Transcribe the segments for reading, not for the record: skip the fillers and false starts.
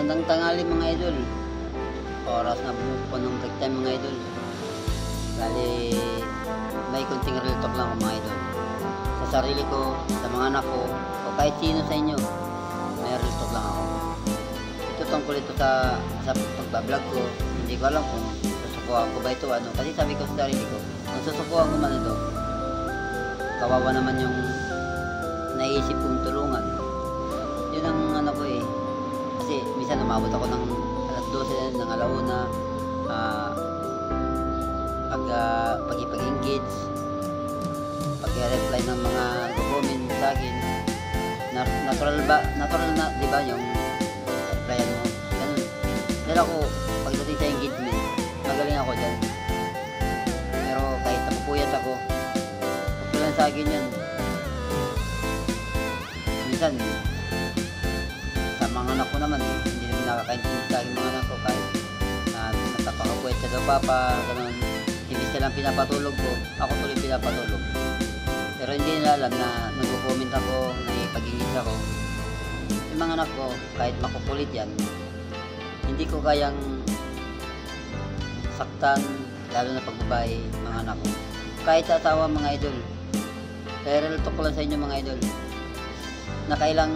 Magandang tanghali mga idol. Oras na po ng break time mga idol. Bali, may kunting real talk lang ako mga idol. Sa sarili ko, sa mga anak ko, o kahit sino sa inyo, may real talk lang ako. Ito tungkol ito sa pagbablog ko. Hindi ko alam kung susukuhan ko ba ito ano. Kasi sabi ko sa sarili ko, kung susukuhan ko man ito, kawawa naman yung naisip kong tulungan. Yun ang ano ko eh. Kasi minsan umabot ako ng alas 12 ng alauna, pag-engage, pag-reply ng mga comment sa akin. Natural na, di ba, yung replyan mo? Ganun. Dahil ako, pagdating sa engagement, magaling ako dyan. Pero kahit napupuyat ako, okay lang sa akin yan. Minsan, sa mga anak ko naman, hindi naman nakakaintindi sa akin mga anak ko kahit natapakapuwet sa daw papa, gano'n. Imbis silang pinapatulog ko, ako tuloy pinapatulog. Pero hindi nila alam na nag-comment ako, nakipag-ingis ako. Yung mga anak ko, kahit makukulit yan, hindi ko kayang saktan, lalo na pagbabae, mga anak ko. Kahit sa asawa mga idol, kaya real talk lang sa inyo mga idol. Nakailang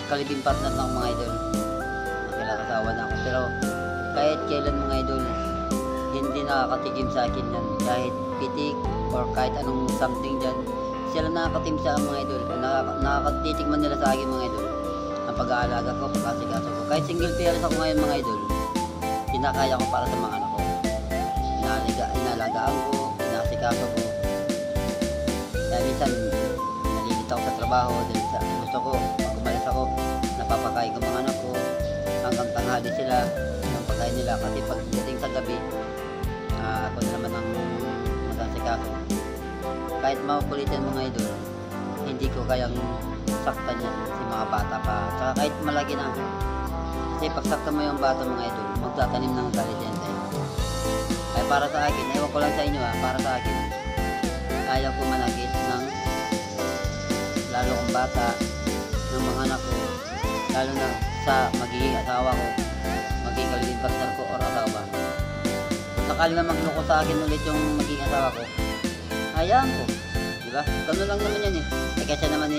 kalibing partner na ako mga idol, nakailang asawa na ako, pero kahit kailan mga idol, hindi nakakatikim sa akin yan. Kahit pitik or kahit anong something dyan, sila nakakatim sa mga idol. Nakakatitikman nila sa akin mga idol ang pag-aalaga ko, pag-asikaso ko. Kahit single parents ako ngayon mga idol, kinakaya ko para sa mga anak ko. Inalagaan ko, inasikaso ko. Kaya minsan nalilit ako sa trabaho dahil sa gusto ko, pag umalis ako, napapakain ko mga anak ko hanggang tanghali sila ang pagkain nila. Kasi pagdating sa gabi, ako na naman ang mag-asikaso. Kahit makukulitin mga idol, hindi ko kayang saktan yan si mga bata pa. Tsaka kahit malaki na, kasi pag saktan mo yung bata mga idol, magtatanim ng galit yan tayo. Kaya para sa akin, ewan ko lang sa inyo para sa akin, ayaw ko manakit ng lalo kong bata, ng mga anak ko, lalo na sa magiging asawa ko, magiging kalibing partner ko or asawa. Kung sakali na magloko sa akin ulit yung magiging asawa ko, hayaan ko, diba? Ganun lang naman yan eh. Kaysa naman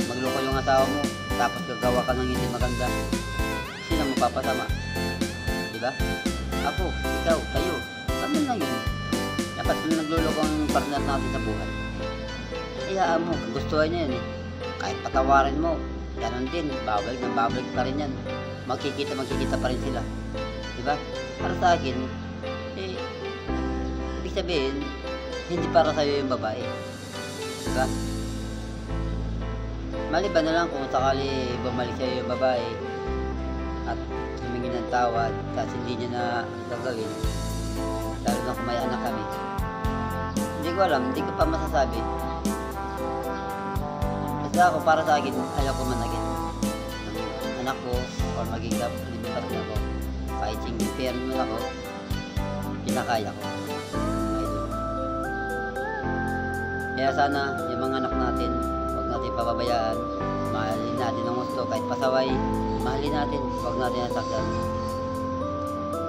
magloko yung asawa mo, tapos gagawa ka ng hindi maganda, sino magpapasama? Diba? Ako, ikaw, kayo, ganun lang yun. Dapat nagluloko ang partner natin sa buhay. Hayaan mo, gustuhan niya yan eh. Kahit patawarin mo, ganun din, babalik pa rin yan. Magkikita pa rin sila. Diba? Para sa akin, ibig sabihin, hindi para sa'yo yung babae. Diba? Maliban na lang kung sakali bumalik sa'yo yung babae at humingi ng tawad kasi hindi niya na gagawin, lalo na kung may anak kami. Hindi ko alam, hindi ko pa masasabi. Basta ako, para sa akin, ayaw ko managin ng anak ko or maging kapilipat na ako. Kahit single parent mo ako, kinakaya ko. Kaya sana yung mga anak natin, huwag natin pababayaan. Mahalin natin ang gusto, kahit pasaway, mahalin natin, huwag natin nasaktan.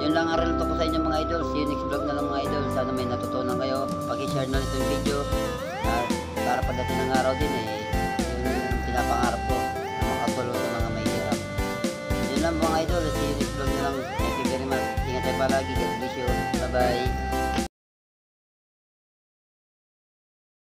Yun lang ang real talk ko sa inyo mga idol. See you next vlog na lang mga idol. Sana may natutunan kayo. Pag-share na itong video at para pagdating ng araw din yung pinapangarap ko na makatulong sa mga may hirap. Yun lang mga idol. See you next vlog na lang. Thank you very much. Ingat tayo palagi. God bless you. Bye bye.